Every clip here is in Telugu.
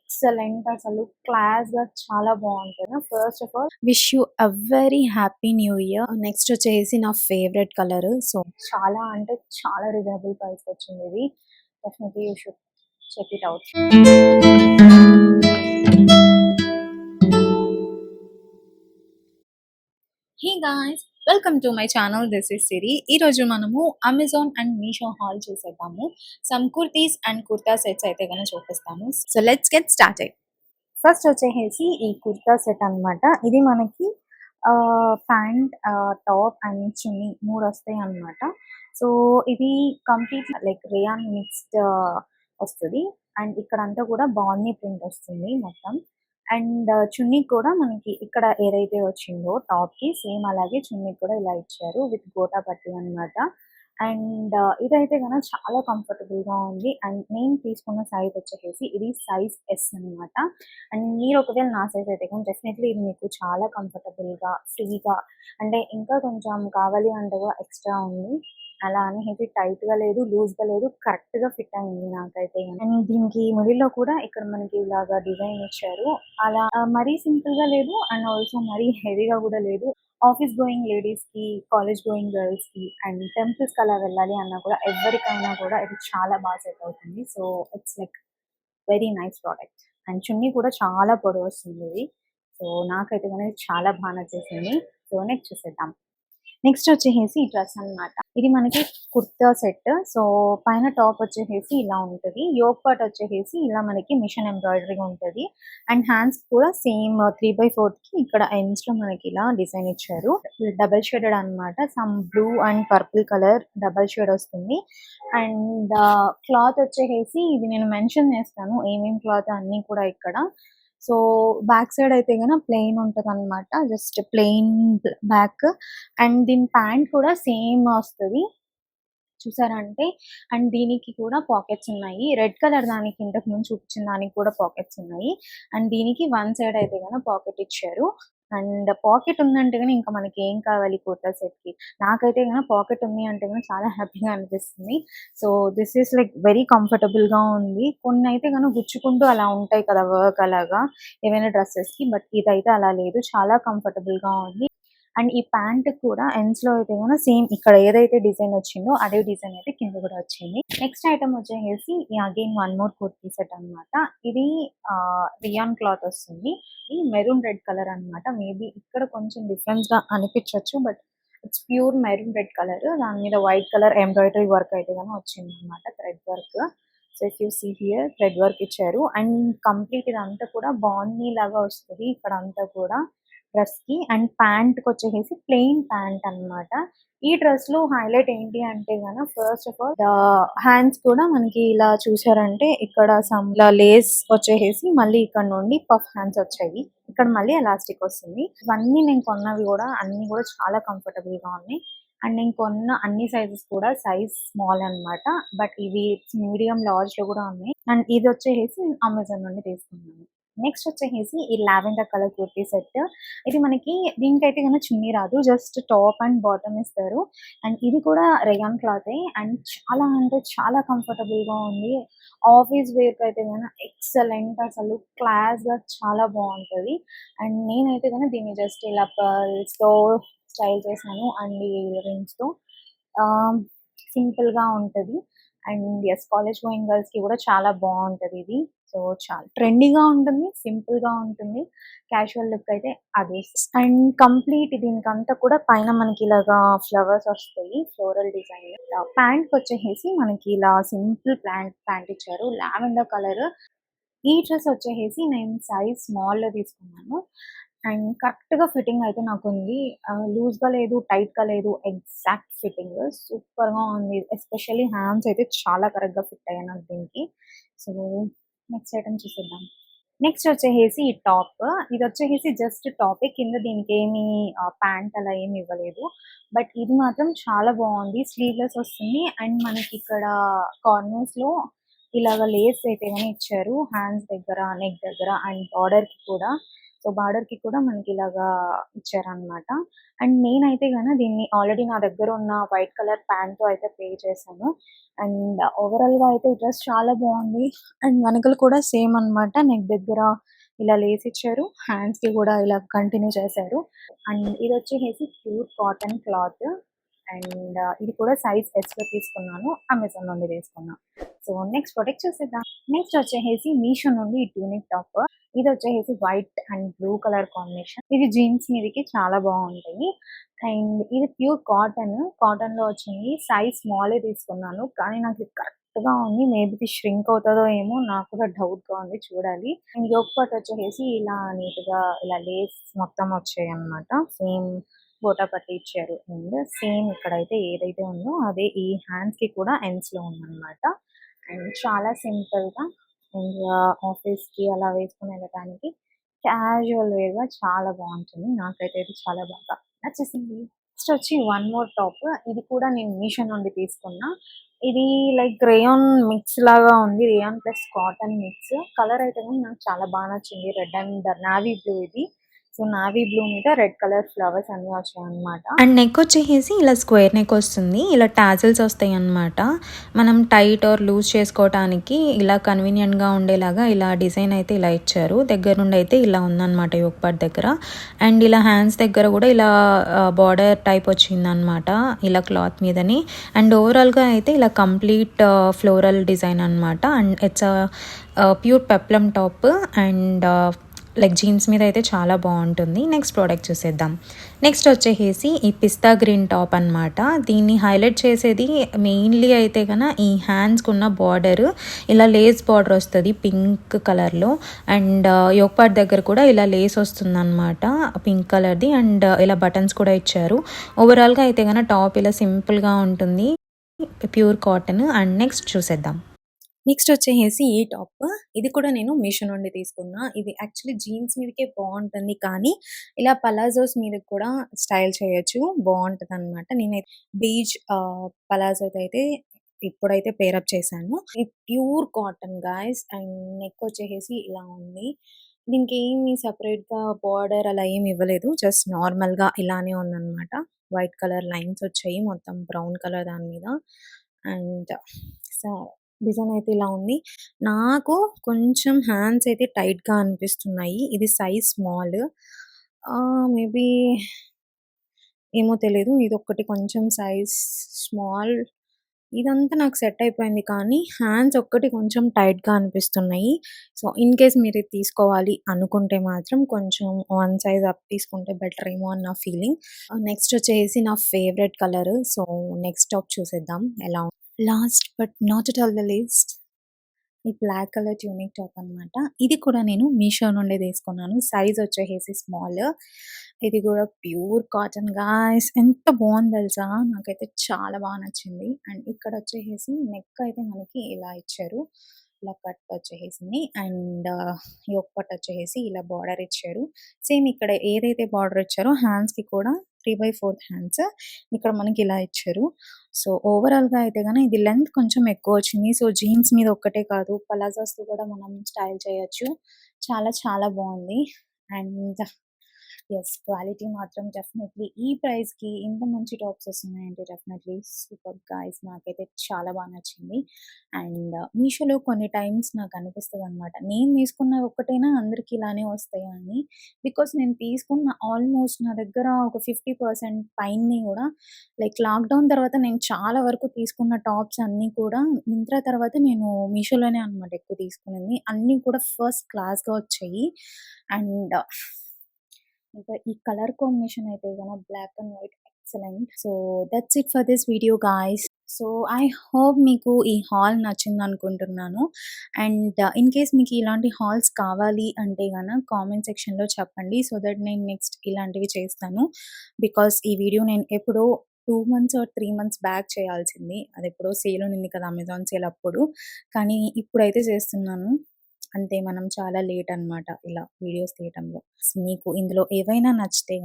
ఎక్సలెంట్ అసలు క్లాస్‌గా చాలా బావుంటది. First of all wish you a very happy new year. Next వచ్చేసి నా ఫేవరెట్ కలర్. సో, చాలా అంటే చాలా రీజనబుల్ ప్రైస్‌కొచ్చిందిది. Definitely you should check it out. Hey guys! Welcome to my channel. This is Siri. ఈరోజు మనము అమెజాన్ అండ్ మీషో హాల్ చూసేద్దాము. Some kurtis and kurta sets అయితే గనక చూపిస్తాను. So, let's get started. First వచ్చేసేసి ఈ కుర్తా సెట్ అన్నమాట. ఇది మనకి ప్యాంట్, టాప్ అండ్ చున్నీ 3 వస్తాయి అన్నమాట. సో, ఇది కంప్లీట్ లైక్ రేయాన్ మిక్స్డ్ వస్తది. అండ్ ఇక్కడంతా కూడా బాందీ ప్రింట్ వస్తుంది మొత్తం. అండ్ చున్నీ కూడా మనకి ఇక్కడ ఏదైతే వచ్చిందో టాప్‌కి సేమ్ అలాగే చున్నీ కూడా ఇలా ఇచ్చారు విత్ గోటా పట్టీ అన్నమాట. అండ్ ఇదైతే గనక చాలా కంఫర్టబుల్‌గా ఉంది. అండ్ నేను తీసుకున్న సైజ్ వచ్చేసేసి ఇది సైజ్ ఎస్ అన్నమాట. అండ్ మీరు ఒకవేళ నా సైజ్ అయితే గనుక డెఫినెట్‌లీ ఇది మీకు చాలా కంఫర్టబుల్‌గా, ఫ్రీగా అంటే ఇంకా కొంచెం కావాలి అంటే కూడా ఎక్స్‌ట్రా ఉంది. అలా అని హెవీ టైట్‌గా లేదు, లూజ్‌గా లేదు. కరెక్ట్‌గా ఫిట్ అయింది నాకైతే. అండ్ దీనికి మిడిల్‌లో కూడా ఇక్కడ మనకి ఇలాగా డిజైన్ ఇచ్చారు. అలా మరీ సింపుల్‌గా లేదు అండ్ ఆల్సో మరీ హెవీగా కూడా లేదు. ఆఫీస్ గోయింగ్ లేడీస్‌కి, కాలేజ్ గోయింగ్ గర్ల్స్‌కి అండ్ టెంపుల్స్‌కి అలా వెళ్ళాలి అన్నా కూడా ఎవరికైనా కూడా ఇది చాలా బాగా సెట్ అవుతుంది. So, it's like very nice product. And chunni కూడా చాలా పొడవొస్తుంది ఇది. సో, నాకైతే గనుక చాలా బా నచ్చేసింది. సో, నెక్స్ట్ చూసేద్దాం. నెక్స్ట్ వచ్చేసేసి ఈ డ్రెస్ అన్నమాట. ఇది మనకి కుర్తా సెట్. సో, పైన టాప్ వచ్చేసేసి ఇలా ఉంటది. యోక్ పార్ట్ వచ్చేసేసి ఇలా మనకి మిషన్ ఎంబ్రాయిడరీ ఉంటది. అండ్ హ్యాండ్స్ కూడా సేమ్ 3/4కి ఇక్కడ ఎండ్స్‌లో మనకి ఇలా డిజైన్ ఇచ్చారు. డబుల్ షేడెడ్ అన్నమాట. Some blue and purple colour double shade వస్తుంది. అండ్ క్లాత్ వచ్చేసేసి ఇది నేను మెన్షన్ చేస్తాను. ఏమేం క్లాత్ అన్నీ కూడా ఇక్కడ. సో, బ్యాక్ సైడ్ అయితే గనక ప్లెయిన్ ఉంటదనమాట. Just plain back. అండ్ దీని ప్యాంట్ కూడా సేమ్ వస్తది. చూసారా అంటే అండ్ దీనికి కూడా పాకెట్స్ ఉన్నాయి. రెడ్ కలర్ దానికి ఇంతకు ముందు చూపించిన దానికి కూడా పాకెట్స్ ఉన్నాయి. అండ్ దీనికి వన్ సైడ్ అయితే గనక పాకెట్ ఇచ్చారు. అండ్ పాకెట్ ఉందంటే గనక ఇంకా మనకి ఏం కావాలి కుర్తా సెట్‌కి. నాకైతే గనక పాకెట్ ఉంది అంటే గనక చాలా హ్యాపీగా అనిపిస్తుంది. So, this is like very కంఫర్టబుల్‌గా ఉంది. కొన్నైతే గనక గుచ్చుకుంటూ అలా ఉంటాయి కదా! వర్క్ అలాగా ఏవైనా డ్రెసెస్‌కి. బట్ ఇదైతే అలా లేదు. చాలా కంఫర్టబుల్‌గా ఉంది. అండ్ ఈ ప్యాంట్ కూడా ఎండ్స్‌లో అయితే గనక సేమ్ ఇక్కడ ఏదైతే డిజైన్ వచ్చిందో అదే డిజైన్ అయితే కింద కూడా వచ్చింది. నెక్స్ట్ ఐటెమ్ వచ్చేసేసి again one more kurti set అన్నమాట. ఇది రియాన్ క్లాత్ వస్తుంది. ఇది మెరూన్ రెడ్ కలర్ అన్నమాట. మేబీ ఇక్కడ కొంచెం డిఫరెన్స్‌గా అనిపించొచ్చు. But it's pure maroon red colour. దాని మీద వైట్ కలర్ ఎంబ్రాయిడరీ వర్క్ అయితే గనక వచ్చిందన్నమాట. Thread work. So, if you see here thread work ఇచ్చారు. అండ్ కంప్లీట్ ఇదంతా కూడా బాందీ లాగా వస్తది ఇక్కడంతా కూడా డ్రెస్‌కి. అండ్ ప్యాంట్‌కొచ్చేసేసి ప్లెయిన్ ప్యాంట్ అన్నమాట. ఈ డ్రెస్‌లో హైలైట్ ఏంటి అంటే గనక ఫస్ట్ ఆఫ్ ఆల్ హ్యాండ్స్ కూడా మనకి ఇలా చూసారంటే ఇక్కడ సమ్ ఇలా లేస్ వచ్చేసేసి మళ్ళీ ఇక్కడ నుండి పఫ్ హ్యాండ్స్ వచ్చాయి. ఇక్కడ మళ్ళీ ఎలాస్టిక్ వస్తుంది. ఇవన్నీ నేను కొన్నవి కూడా అన్నీ కూడా చాలా కంఫర్టబుల్‌గా ఉన్నాయి. అండ్ నేను కొన్న అన్ని సైజెస్ కూడా సైజ్ స్మాల్ అన్నమాట. బట్ ఇవి మీడియం, లార్జ్‌లో కూడా ఉన్నాయి. అండ్ ఇదొచ్చేసేసి నేను అమెజాన్ నుండి తీసుకున్నాను. నెక్స్ట్ వచ్చేసేసి ఈ లావెండర్ కలర్ కుర్తీ సెట్. ఇది మనకి దీనికైతే గనక చున్నీ రాదు. జస్ట్ టాప్ అండ్ బాటమ్ ఇస్తారు. అండ్ ఇది కూడా రేయాన్ క్లాతే. అండ్ చాలా అంటే చాలా కంఫర్టబుల్‌గా ఉంది. ఆఫీస్ వేర్‌కి అయితే గనక ఎక్సలెంట్ అసలు క్లాస్‌గా చాలా బావుంటది. అండ్ నేనైతే గనక దీన్ని జస్ట్ ఇలా పర్ల్స్‌తో స్టైల్ చేశాను. అండ్ ఈ ఇయర్ రింగ్స్‌తో ఆహ్, సింపుల్‌గా ఉంటది. అండ్ యెస్ కాలేజ్ గోయింగ్ గర్ల్స్‌కి కూడా చాలా బావుంటదిది. సో, చాలా ట్రెండీగా ఉంటుంది. సింపుల్‌గా ఉంటుంది. క్యాజువల్ లుక్ అయితే అదే. అండ్ కంప్లీట్ దీనికంతా కూడా పైన మనకి ఇలాగా ఫ్లవర్స్ వస్తాయి. Floral design. ప్యాంట్‌కొచ్చేసేసి మనకి ఇలా సింపుల్ ప్యాంట్ ఇచ్చారు. Lavender colour. ఈ డ్రెస్ వచ్చేసేసి నేను సైజ్ స్మాల్‌లో తీసుకున్నాను. అండ్ కరెక్ట్‌గా ఫిట్టింగ్ అయితే నాకుంది. లూజ్‌గా లేదు, టైట్‌గా లేదు. Exact fitting. సూపర్‌గా ఉంది. ఎస్పెషల్లీ హ్యాండ్స్ అయితే చాలా కరెక్ట్‌గా ఫిట్ అయ్యాయి నాకు దీనికి. సో, నెక్స్ట్ ఐటెమ్ చూసేద్దాం. నెక్స్ట్ వచ్చేసేసి ఈ టాప్. ఇదొచ్చేసేసి జస్ట్ టాపే. కింద దీనికేమి ప్యాంట్ అలా ఏమి ఇవ్వలేదు. బట్ ఇది మాత్రం చాలా బావుంది. స్లీవ్‌లెస్ వస్తుంది. అండ్ మనకిక్కడ కార్నర్స్‌లో ఇలాగ లేస్ అయితే గాని ఇచ్చారు. హ్యాండ్స్ దగ్గర, నెక్ దగ్గర అండ్ బార్డర్‌కి కూడా. సో, బార్డర్‌కి కూడా మనకి ఇలాగా ఇచ్చారనమాట. అండ్ నేనైతే దీన్ని ఆల్రెడీ నా దగ్గర ఉన్న వైట్ కలర్ ప్యాంట్‌తో అయితే పే చేశాను. అండ్ ఓవరాల్‌గా అయితే ఈ డ్రెస్ చాలా బాగుంది. అండ్ వెనకాల కూడా సేమ్ అనమాట. నెక్ దగ్గర ఇలా లేస్ ఇచ్చారు. హ్యాండ్స్‌కి కూడా ఇలా కంటిన్యూ చేశారు. అండ్ ఇదొచ్చేసేసి ప్యూర్ కాటన్ క్లాత్. అండ్ ఇది కూడా సైజ్ ఎక్స్‌లో తీసుకున్నాను. అమెజాన్ నుండి తీసుకున్నా. సో, నెక్స్ట్ ప్రొడక్ట్ చూసేద్దాం. నెక్స్ట్ వచ్చేసేసి మీషో నుండి ఈ ట్యూనిక్ టాప్. ఇది వచ్చేసేసి white and blue colour combination. ఇది జీన్స్ మీదకి చాలా బాగుంటాయి. అండ్ ఇది ప్యూర్ కాటన్. కాటన్‌లో వచ్చింది. సైజ్ స్మాలే తీసుకున్నాను. కానీ నాకు ఇది కరెక్ట్‌గా ఉంది. మేబీ ఇది ష్రింక్ అవుతదో ఏమో నాకు కూడా డౌట్‌గా ఉంది. చూడాలి. అండ్ యోక్ పార్ట్ వచ్చేసేసి ఇలా నీట్‌గా ఇలా లేస్ మొత్తం వచ్చాయన్నమాట. సేమ్ గోటా పట్టి ఇచ్చారు. అండ్ సేమ్ ఇక్కడైతే ఏదైతే ఉందో అదే ఈ హ్యాండ్స్‌కి కూడా ఎండ్స్‌లో ఉందన్నమాట. అండ్ చాలా సింపుల్‌గా అండ్ ఆఫీస్‌కి అలా వేసుకొని వెళ్ళడానికి క్యాజువల్ వేర్‌గా చాలా బాగుంటుంది. నాకైతే ఇది చాలా బాగా నచ్చేసింది. నెక్స్ట్ వచ్చి వన్ మోర్ టాప్. ఇది కూడా నేను మీషో నుండి తీసుకున్నా. ఇది లైక్ రేయాన్ మిక్స్ లాగా ఉంది. Rayon plus cotton mix. Colour అయితే నాకు చాలా బాగా నచ్చింది. రెడ్ అండ్ నావీ బ్లూ ఇది. సో, నావీ బ్లూ మీద రెడ్ కలర్ ఫ్లవర్స్ అన్నీ వచ్చాయన్నమాట. అండ్ నెక్ వచ్చేసేసి ఇలా స్క్వేర్ నెక్ వస్తుంది. ఇలా టాజిల్స్ వస్తాయి అన్నమాట. మనం టైట్ ఆర్ లూజ్ చేసుకోవటానికి ఇలా కన్వీనియంట్‌గా ఉండేలాగా ఇలా డిజైన్ అయితే ఇలా ఇచ్చారు. దగ్గర నుండి అయితే ఇలా ఉందన్నమాట యోక్ పార్ట్ దగ్గర. అండ్ ఇలా హ్యాండ్స్ దగ్గర కూడా ఇలా బార్డర్ టైప్ వచ్చిందన్నమాట. ఇలా క్లాత్ మీదని. అండ్ ఓవరాల్‌గా అయితే ఇలా కంప్లీట్ ఫ్లోరల్ డిజైన్ అన్నమాట. And it's pure peplum top and like jeans మీద అయితే చాలా బాగుంటుంది. నెక్స్ట్ ప్రోడక్ట్ చూసేద్దాం. నెక్స్ట్ వచ్చేసి ఈ పిస్తా గ్రీన్ టాప్ అనమాట. దీన్ని హైలైట్ చేసేది మెయిన్లీ అయితే ఈ హ్యాండ్స్కి ఉన్న బార్డర్ ఇలా లేస్ బార్డర్ వస్తుంది పింక్ కలర్లో. అండ్ యోక్ పార్ట్ దగ్గర కూడా ఇలా లేస్ వస్తుంది అనమాట పింక్ కలర్ది. అండ్ ఇలా బటన్స్ కూడా ఇచ్చారు. ఓవరాల్గా అయితే టాప్ ఇలా సింపుల్గా ఉంటుంది. Pure cotton. అండ్ నెక్స్ట్ చూసేద్దాం. నెక్స్ట్ వచ్చేసేసి ఈ టాప్. ఇది కూడా నేను మీషో నుండి తీసుకున్నా. ఇది యాక్చువల్లీ జీన్స్ మీదకే బాగుంటుంది. కానీ ఇలా పలాజోస్ మీదకి కూడా స్టైల్ చేయొచ్చు. బాగుంటదనమాట. నేనైతే బీచ్ పలాజోతో అయితే ఇప్పుడైతే పేరప్ చేశాను. ఇది pure cotton guys. And neck వచ్చేసేసి ఇలా ఉంది. దీనికి ఏమి సెపరేట్‌గా బార్డర్ అలా ఏమి ఇవ్వలేదు. జస్ట్ నార్మల్‌గా ఇలానే ఉందనమాట. వైట్ కలర్ లైన్స్ వచ్చాయి. మొత్తం బ్రౌన్ కలర్ దాని మీద. అండ్ సో, డిజైన్ అయితే ఇలా ఉంది. నాకు కొంచెం హ్యాండ్స్ అయితే టైట్‌గా అనిపిస్తున్నాయి. ఇది సైజ్ స్మాల్. మేబీ ఏమో తెలీదు. ఇదొక్కటి కొంచెం సైజ్ స్మాల్. ఇదంతా నాకు సెట్ అయిపోయింది. కానీ హ్యాండ్స్ ఒక్కటి కొంచెం టైట్‌గా అనిపిస్తున్నాయి. సో, ఇన్ కేస్ మీరు ఇది తీసుకోవాలి అనుకుంటే మాత్రం కొంచెం వన్ సైజ్ అప్ తీసుకుంటే బెటర్ ఏమో అని నా ఫీలింగ్. నెక్స్ట్ వచ్చేసి నా favourite colour. So, next top చూసేద్దాం ఎలా ఉందో. Last but not at all the least ఈ బ్లాక్ కలర్ ట్యూనిక్ టాప్ అనమాట. ఇది కూడా నేను మీషో నుండే తీసుకున్నాను. సైజ్ వచ్చేసేసి స్మాల్. ఇది కూడా ప్యూర్ కాటన్ గాయ్స్. ఎంత బాగుంది తెలుసా! నాకైతే చాలా బాగా నచ్చింది. అండ్ ఇక్కడ వచ్చేసేసి నెక్ అయితే మనకి ఇలా ఇచ్చారు. ఇలా కట్ వచ్చేసింది. అండ్ యోక్ పార్ట్ వచ్చేసేసి ఇలా బార్డర్ ఇచ్చారు. సేమ్ ఇక్కడ ఏదైతే బార్డర్ ఇచ్చారో హ్యాండ్స్‌కి కూడా 3/4 హ్యాండ్స్. ఇక్కడ మనకి ఇలా ఇచ్చారు. సో, ఓవరాల్‌గా అయితే ఇది లెంత్ కొంచెం ఎక్కువొచ్చింది. సో, జీన్స్ మీద ఒక్కటే కాదు పలాజోస్‌తో కూడా మనం స్టైల్ చేయొచ్చు. చాలా చాలా బావుంది. అండ్ యెస్, క్వాలిటీ మాత్రం డెఫినెట్‌లీ ఈ ప్రైస్‌కి ఇంత మంచి టాప్స్ వస్తున్నాయంటే డెఫినెట్‌లీ సూపర్బ్ గైస్. నాకైతే చాలా బాగా నచ్చింది. అండ్ మీషోలో కొన్ని టైమ్స్ నాకు అనిపిస్తదనమాట. నేను తీసుకున్నవి ఒక్కటేనా అందరికి ఇలానే వస్తాయా అని. బికాజ్ నేను తీసుకున్న ఆల్మోస్ట్ నా దగ్గర ఒక 50% పైనే కూడా లైక్ లాక్‌డౌన్ తర్వాత నేను చాలా వరకు తీసుకున్న టాప్స్ అన్నీ కూడా మింత్రా తర్వాత నేను మీషోలోనే అనమాట ఎక్కువ తీసుకునింది. అన్నీ కూడా ఫస్ట్ క్లాస్‌గా వచ్చాయి. అండ్ ఇంకా ఈ కలర్ కాంబినేషన్ అయితే black and white excellent. So, that's it for this video guys. So, I hope మీకు ఈ హాల్ నచ్చిందనుకుంటున్నాను. అండ్ ఇన్ కేస్ మీకు ఇలాంటి హాల్స్ కావాలి అంటే కామెంట్ సెక్షన్‌లో చెప్పండి. సో దట్ నేను నెక్స్ట్ ఇలాంటివి చేస్తాను. బికాజ్ ఈ వీడియో నేను ఎప్పుడో 2 మంత్స్ ఆర్ 3 మంత్స్ బ్యాక్ చేయాల్సింది. అదెప్పుడో సేల్ ఉన్నింది కదా! అమెజాన్ సేల్ అప్పుడు. కానీ ఇప్పుడైతే చేస్తున్నాను. అంతే మనం చాలా లేట్ అనమాట ఇలా వీడియోస్ తీయటంలో. మీకు ఇందులో ఏవైనా నచ్చితే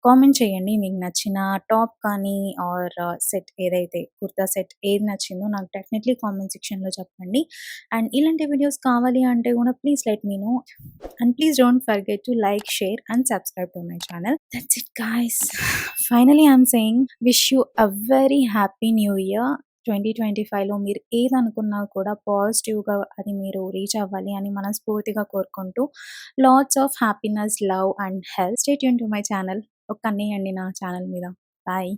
కామెంట్ చేయండి. మీకు నచ్చిన టాప్ కానీ ఆర్ సెట్ ఏదైతే కుర్తా సెట్ ఏది నచ్చిందో నాకు డెఫినెట్లీ కామెంట్ సెక్షన్‌లో చెప్పండి. అండ్ ఇలాంటి వీడియోస్ కావాలి అంటే కూడా please let me know. And please don't forget to like, share and subscribe to my channel. That's it guys. Finally I am saying wish you a very happy new year. 2025లో మీరు ఏదనుకున్నా కూడా పాజిటివ్‌గా అది మీరు రీచ్ అవ్వాలి అని మనస్ఫూర్తిగా కోరుకుంటూ lots of happiness, love and health. Stay tune to my channel. ఒక కన్నేయండి నా ఛానల్ మీద. బాయ్.